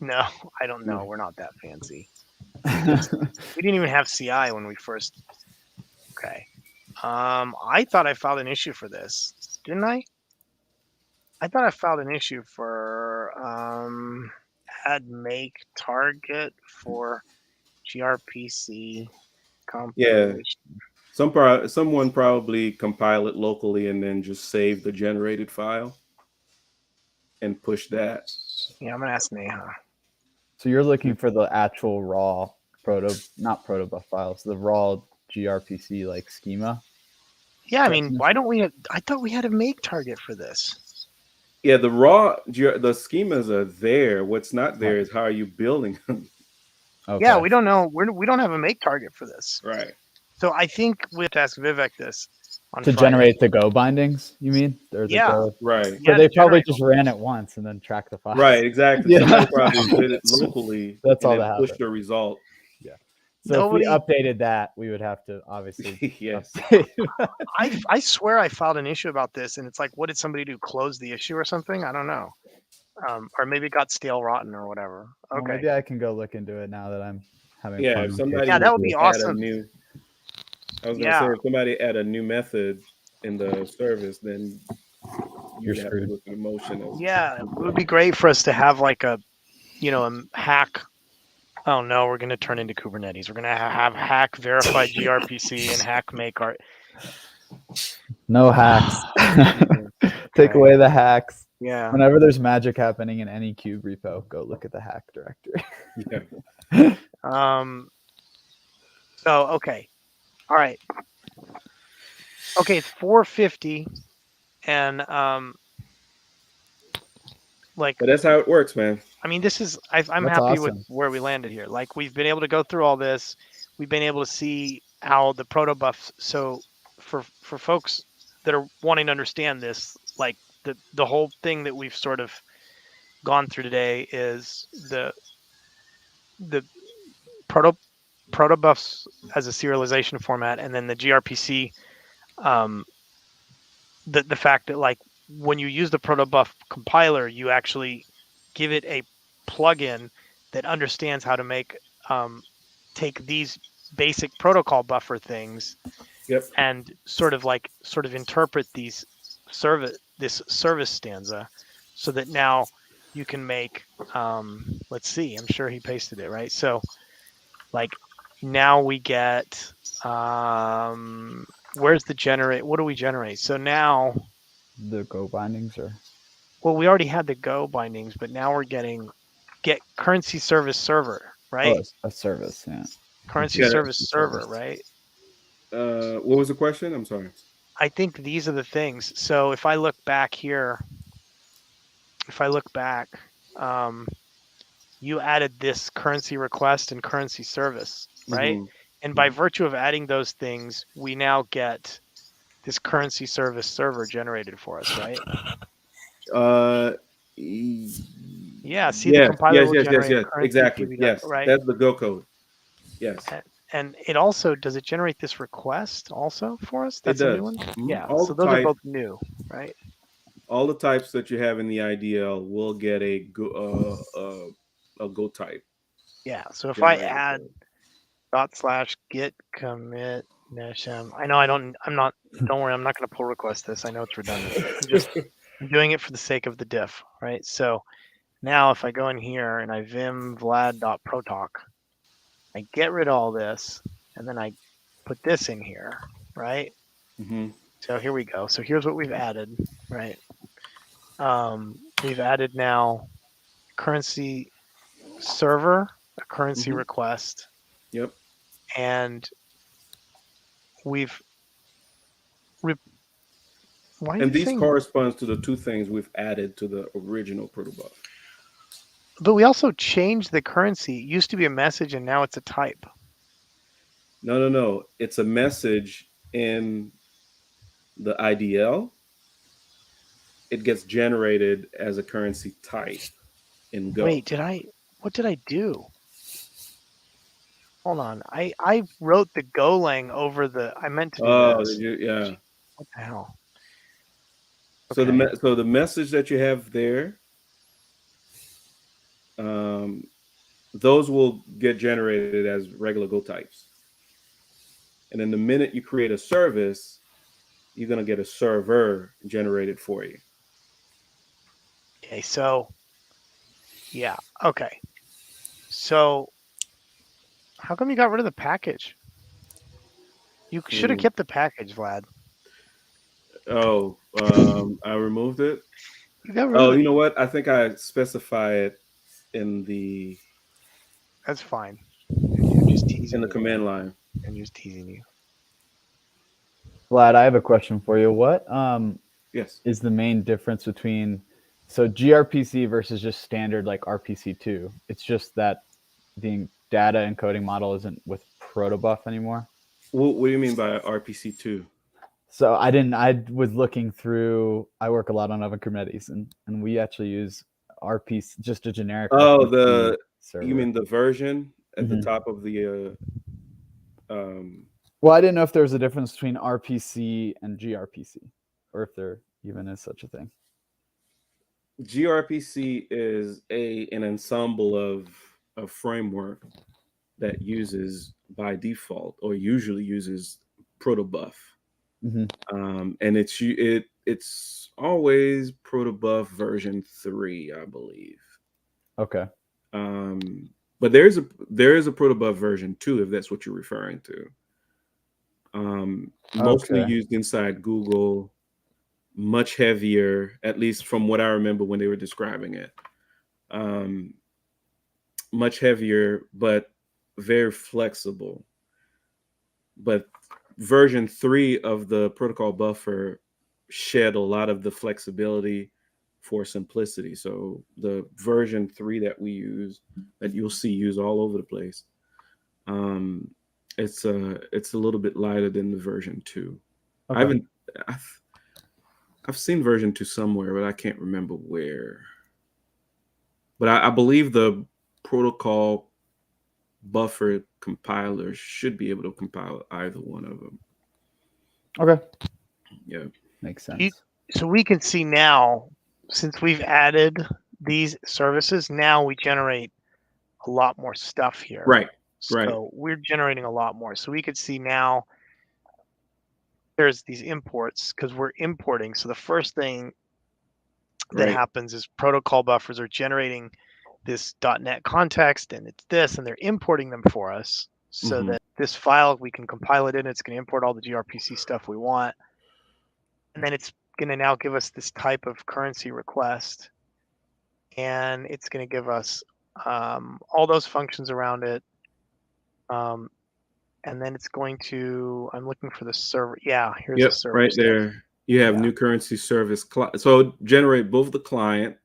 No, I don't know. We're not that fancy. We didn't even have CI when we first. Okay. I thought I filed an issue for this, didn't I? I thought I filed an issue for add make target for GRPC compilation. Someone probably compile it locally and then just save the generated file and push that. Yeah, I'm gonna ask Neha. So you're looking for the actual raw not protobuf files, the raw gRPC like schema. Yeah, I mean, why don't we? I thought we had a make target for this. Yeah, the schemas are there. What's not there is how are you building them? Okay. Yeah, we don't know. We don't have a make target for this. Right. So I think we have to ask Vivek this on To Friday. generate the Go bindings, you mean? Or the Yeah. Go? Right. So Yeah, they to probably generate- just ran it once and then tracked the file. Right, exactly. Yeah. Somebody probably did it locally. That's and all then that pushed happened. the result. So Nobody- if we updated that, we would have to obviously Yes. update. I swear I filed an issue about this, and it's like, what did somebody do? Close the issue or something? I don't know. Or maybe it got stale rotten or whatever. Well, Okay. maybe I can go look into it now that I'm having Yeah, fun. if with somebody Yeah, that would be add awesome. I was gonna Yeah. say if somebody add a new method in the service, then You're you have to screwed. go through the motion of Yeah, it would be great for us to have like a hack. Oh no, we're going to turn into Kubernetes. We're going to have hack verified GRPC and hack make art. No hacks. Take Okay. away the hacks. Yeah. Whenever there's magic happening in any cube repo, go look at the hack directory. Yeah. So okay. All right. Okay, it's 4:50, and like But that's how it works, man. I mean, this is I'm That's happy with awesome. where we landed here. Like we've been able to go through all this. We've been able to see how the protobuf. So for folks that are wanting to understand this, like the whole thing that we've sort of gone through today is the protobufs as a serialization format, and then the GRPC. The fact that like when you use the protobuf compiler, you actually give it a plugin that understands how to make take these basic protocol buffer things Yep. and sort of interpret this service stanza so that now you can make let's see, I'm sure he pasted it right. So like now we get where's the generate, what do we generate? So now The Go bindings or well, we already had the Go bindings, but now we're get currency service server, right? a service, yeah. Currency Yeah, service that's server, service. right? What was the question? I'm sorry. I think these are the things. So if I look back here, you added this currency request and currency service, right? Mhm. And by virtue of adding those things, we now get this currency service server generated for us, right? Yeah, see the compiler will generate yes. currency Exactly. PBW, Yes. right? That's the Go code. Yes. And it also, does it generate this request also for us? That's a does. new one? Mhm. Yeah, All so the those are type- both new, right? All the types that you have in the IDL will get a Go type. Yeah, so if I generated add code. /git commit neshem, I know don't worry, I'm not going to pull request this. I know it's redundant. I'm doing it for the sake of the diff, right? So now if I go in here and I vim vlad.protalk, I get rid of all this, and then I put this in here, right? Mm-hmm. So here we go. So here's what we've added, right? We've added now currency server, a currency Mhm. request, Yep. and we've why are And you these saying- corresponds to the two things we've added to the original protobuf. But we also changed the currency. It used to be a message, and now it's a type. No. It's a message in the IDL, it gets generated as a currency type in Go. Wait, what did I do? Hold on. I wrote the Golang over I meant to do Oh, this. did you? Yeah. What the hell? So Okay. the message that you have there, those will get generated as regular Go types. And then the minute you create a service, you're going to get a server generated for you. Okay, so yeah, okay. So how come you got rid of the package? You should have kept the package, Vlad. Oh, I removed it. You got rid Oh, of it. you know what? I think I specify it in the That's fine. I'm just teasing you. command line. I'm just teasing you. Vlad, I have a question for you. What Yes. is the main difference between GRPC versus just standard like RPC2? It's just that the data encoding model isn't with PROTOBUF anymore. What do you mean by RPC2? So I was looking through, I work a lot on Oven Kubernetes and we actually use RPC, just a generic Oh, RPC server. you mean the version at the Mhm. top of the Well, I didn't know if there was a difference between RPC and GRPC, or if there even is such a thing. GRPC is an ensemble of a framework that uses by default or usually uses PROTOBUF. And it's always PROTOBUF version 3, I believe. Okay. But there is a PROTOBUF version 2, if that's what you're referring to. Mostly used inside Google, much heavier, at least from what I remember when they were describing it. Much heavier, but very flexible. But version 3 of the protocol buffer shed a lot of the flexibility for simplicity. So the version 3 that we use, that you'll see used all over the place, it's a little bit lighter than the version 2. Okay. I've seen version 2 somewhere, but I can't remember where. But I believe the protocol buffer compiler should be able to compile either one of them. Okay. Yeah. Makes sense. So we can see now, since we've added these services, now we generate a lot more stuff here. Right. So Right. we're generating a lot more. So we could see now there's these imports because we're importing. So the first thing that happens is protocol buffers are generating this .NET context, and it's this, and they're importing them for us so that this file, we can compile it in. It's going to import all the GRPC stuff we want. And then it's going to now give us this type of currency request. And it's going to give us all those functions around it. And then it's going to, I'm looking for the server. Yeah, here's the server. Right there. You have new currency service. So generate both the client.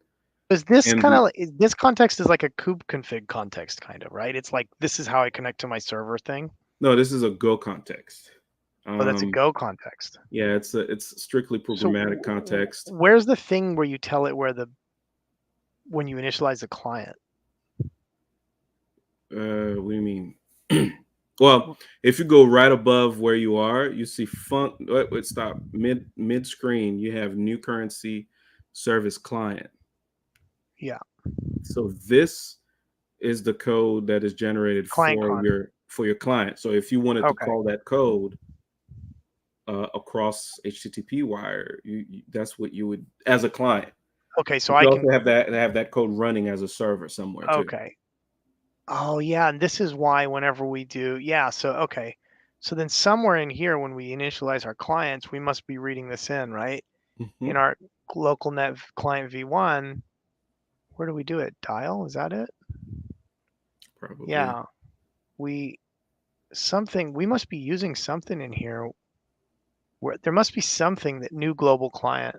Is this kind of this context is like a kube config context, kind of, right? It's like, this is how I connect to my server thing. No, this is a Go context. Oh, that's a Go context. Yeah, it's strictly programmatic context. Where's the thing where you tell it when you initialize the client? What do you mean? Well, if you go right above where you are, you see stop mid screen. You have new currency service client. Yeah. So this is the code that is generated for your client. So if you wanted to call that code across HTTP wire, that's what you would as a client. Okay, so you I also can have that code running as a server somewhere too. Okay. Oh yeah, and this is why whenever we do, so then somewhere in here when we initialize our clients, we must be reading this in, right? In our local net client v1, where do we do it? Dial, is that it? Probably. Yeah. We must be using something in here where there must be something that new global client.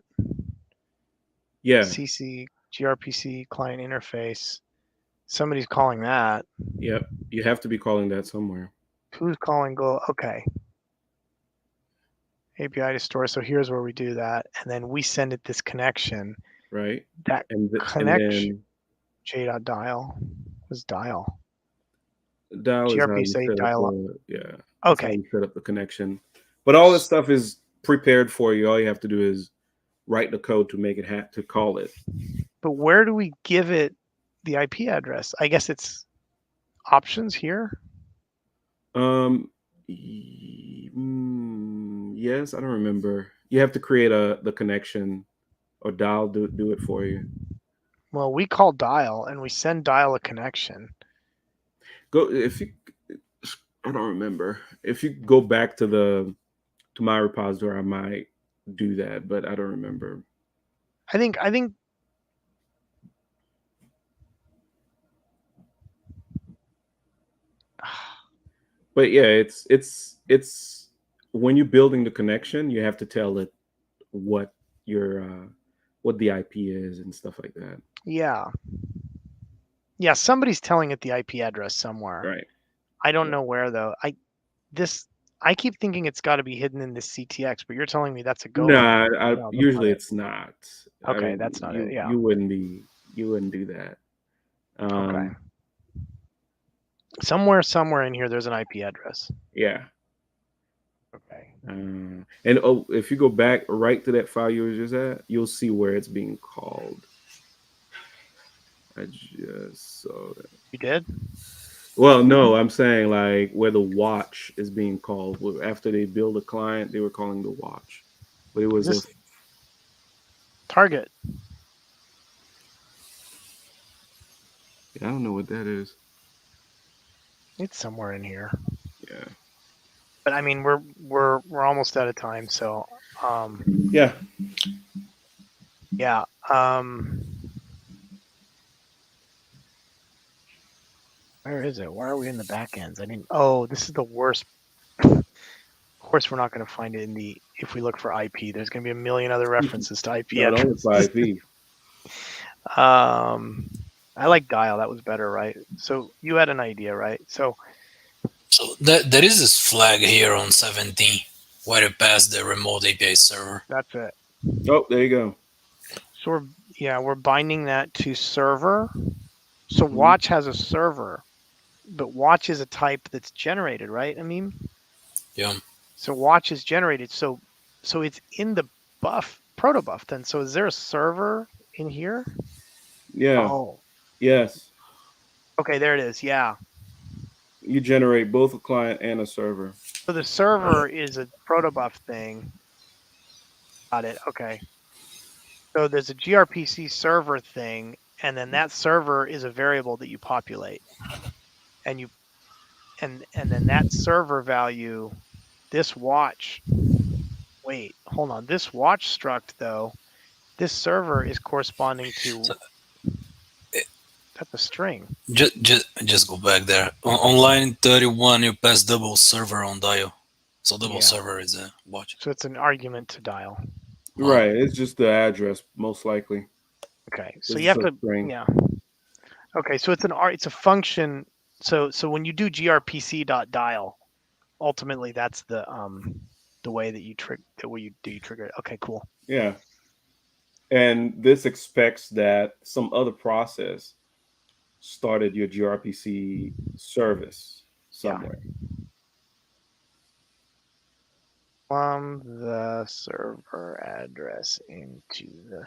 Yeah. CC GRPC client interface. Somebody's calling that. Yep. You have to be calling that somewhere. Who's calling Go? Okay. API to store. So here's where we do that, and then we send it this connection. right? That And connection, then j.dial was dial. dial is how you GRPC set up dial. that's how Okay. you set up the connection. But all this stuff is prepared for you. All you have to do is write the code to make it to call it. But where do we give it the IP address? I guess it's options here. Yes, I don't remember. You have to create the connection, or dial do it for you. Well, we call dial and we send dial a connection. Go if you. I don't remember. If you go back to my repository, I might do that, but I don't remember. I think But yeah, it's when you're building the connection, you have to tell it what what the IP is and stuff like that. yeah. Somebody's telling it the IP address somewhere. Right. I don't know where though. I keep thinking it's got to be hidden in this CTX, but you're telling me that's a Go. Nah, No, that's usually not it. it's not. Okay, that's not it. Yeah. You wouldn't do that. Okay. Somewhere in here, there's an IP address. Yeah. Okay. And if you go back right to that file you were just at, you'll see where it's being called. I just saw that. You did? Well, no, I'm saying like where the watch is being called. After they build a client, they were calling the watch, but it was This target. I don't know what that is. It's somewhere in here. Yeah. But I mean, we're almost out of time, so Yeah. yeah. Where is it? Why are we in the back ends? I mean, oh, this is the worst. Of course, we're not going to find it in the. If we look for IP, there's going to be a million other references to IP. No, don't look for IP. I like dial. That was better, right? So you had an idea, right? So there is this flag here on 17 where it passed the remote API server. that's it. Oh, there you go. So we're binding that to server. So watch has a server, but watch is a type that's generated, right? I mean, Yeah. so watch is generated. So it's in the protobuf then. So is there a server in here? Yeah. Oh. Yes. Okay, there it is. Yeah. You generate both a client and a server. So the server is a protobuf thing. Got it. Okay. So there's a gRPC server thing, and then that server is a variable that you populate, and then that server value, this watch. Wait, hold on. This watch struct though, this server is corresponding to. That's a string. Just go back there. On line 31, you pass double server on dial. So double server is a watch. So it's an argument to dial. Right. It's just the address, most likely. Okay. So you have to. Yeah. Okay. So it's a function. So when you do grpc.dial, ultimately that's the way that you trigger it. Okay. Cool. Yeah. And this expects that some other process started your gRPC service somewhere. From the server address into the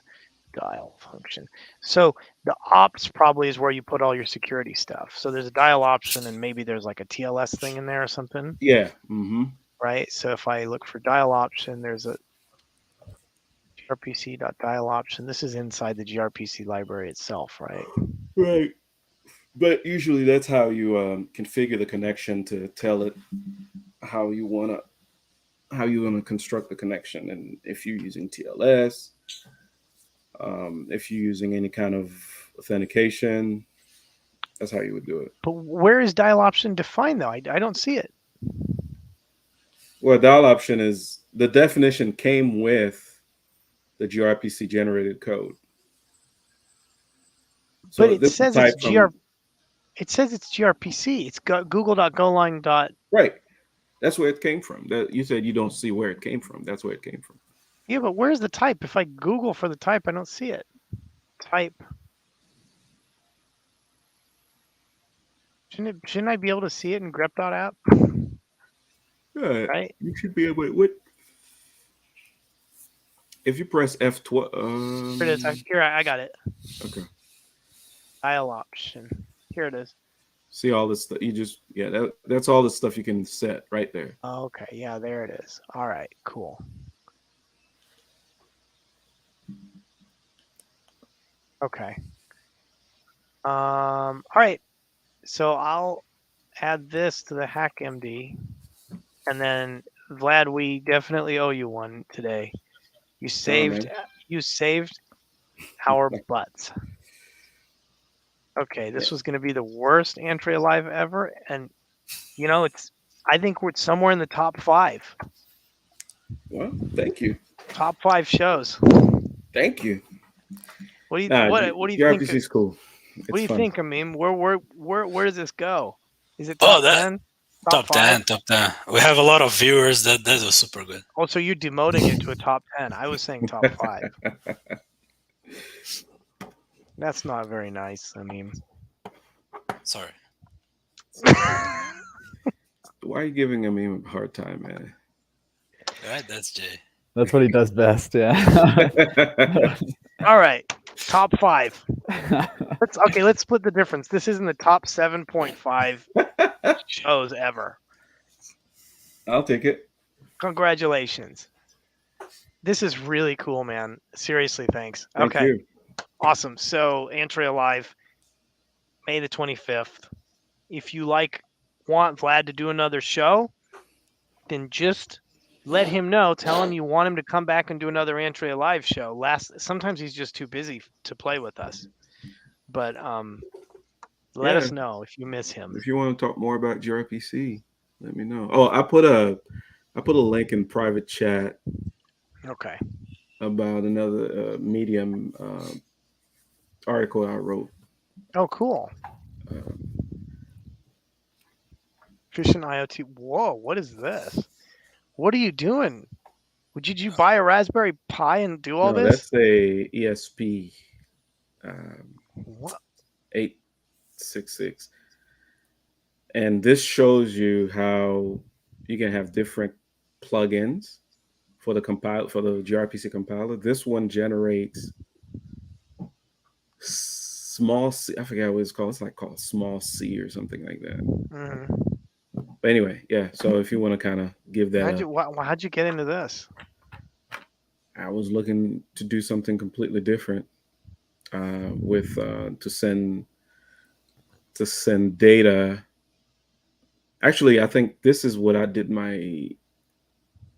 dial function. So the ops probably is where you put all your security stuff. So there's a dial option, and maybe there's like a TLS thing in there or something. Yeah. Mm-hmm. Right. So if I look for dial option, there's a grpc.dial option. This is inside the gRPC library itself, right? Right. But usually that's how you configure the connection to tell it how you want to construct the connection. And if you're using TLS, if you're using any kind of authentication, that's how you would do it. But where is dial option defined though? I don't see it. Well, dial option is the definition came with the gRPC generated code. So but it says it's It says it's gRPC. It's got google.golang. Right. That's where it came from. That you said you don't see where it came from. That's where it came from. Yeah, but where's the type? If I Google for the type, I don't see it. Type. Shouldn't I be able to see it in grep.app? Yeah, Right? you should be able to. What if you press F12? Here it is. Here, I got it. Okay. Dial option. Here it is. See all this stuff. You just that's all the stuff you can set right there. Okay, yeah, there it is. All right, cool. Okay. All right. So I'll add this to the HackMD, and then Vlad, we definitely owe you one today. You saved our butts. Okay, this was going to be the worst Antrea Live ever, and you know I think we're somewhere in the top 5. Well, thank you. Top 5 shows. Thank you. What do you what do you think? GRPC is cool. What do you think? I mean, where does this go? Is it Oh, top 10? Top 10, top 10. We have a lot of viewers. That was super good. Oh, so you're demoting it to a top 10. I was saying top 5. That's not very nice. I mean, Sorry. Why are you giving him a hard time, man? Right, that's Jay. That's what he does best. Yeah. all right, top 5. Let's split the difference. This isn't the top 7.5 shows ever. I'll take it. Congratulations. This is really cool, man. Seriously, thanks. Thank Okay. you. Awesome. So Antrea Live, May the 25th. If you want Vlad to do another show, then just let him know. Tell him you want him to come back and do another Antrea Live show. Sometimes he's just too busy to play with us. But let us know if you miss him. If you want to talk more about GRPC, let me know. Oh, I put a link in private chat. Okay. About another Medium article I wrote. Oh, cool. Efficient IoT. Whoa, what is this? What are you doing? Did you buy a Raspberry Pi and do all this? That's a ESP What? 866. And this shows you how you can have different plugins for the GRPC compiler. This one generates small C. I forget what it's called. It's called small C or something like that. Mm-hmm. But anyway, yeah. So if you want to kind of give that, how'd you get into this? I was looking to do something completely different with to send data. Actually, I think this is what I did my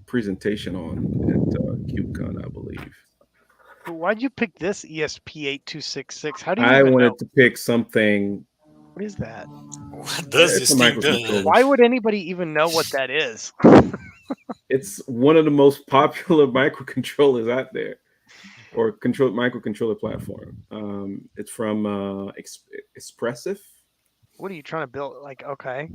presentation on at KubeCon, I believe. But why'd you pick this ESP8266? How do you I even wanted know? to pick something. What is that? What does It's this a thing do? microcontroller. Why would anybody even know what that is? It's one of the most popular microcontrollers out there, or microcontroller platform. It's from Expressive. What are you trying to build? Okay.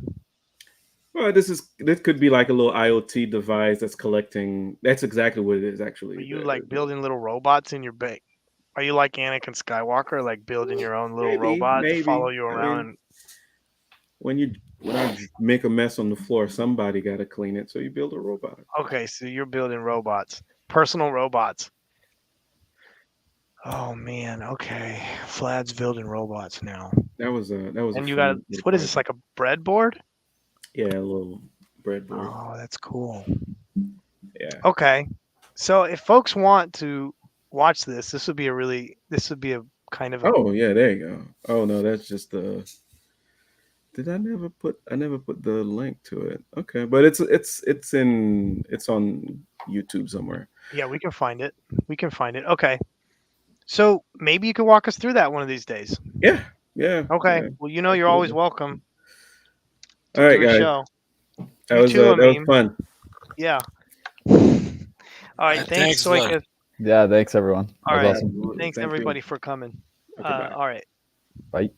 Well, this could be like a little IoT device that's collecting. That's exactly what it is, actually. Are you building little robots in your base? Are you like Anakin Skywalker, building your own little robot to follow you around? When I make a mess on the floor, somebody got to clean it, so you build a robot. Okay, so you're building robots, personal robots. Oh man, okay. Vlad's building robots now. That was. And you got what is this, like a breadboard? Yeah, a little breadboard. Oh, that's cool. Yeah. Okay, so if folks want to watch this would be a kind of. Oh yeah, there you go. Oh no, that's just the. Did I never put the link to it? Okay, but it's on YouTube somewhere. Yeah, we can find it. Okay, so maybe you could walk us through that one of these days. Yeah. Okay. Yeah. Well, you're always welcome. All right, guys. Show. That was fun. Yeah. All right. Thanks, Soika. Yeah. Thanks, everyone. All right. Awesome. Thanks, everybody, for coming. Okay, all right. Bye.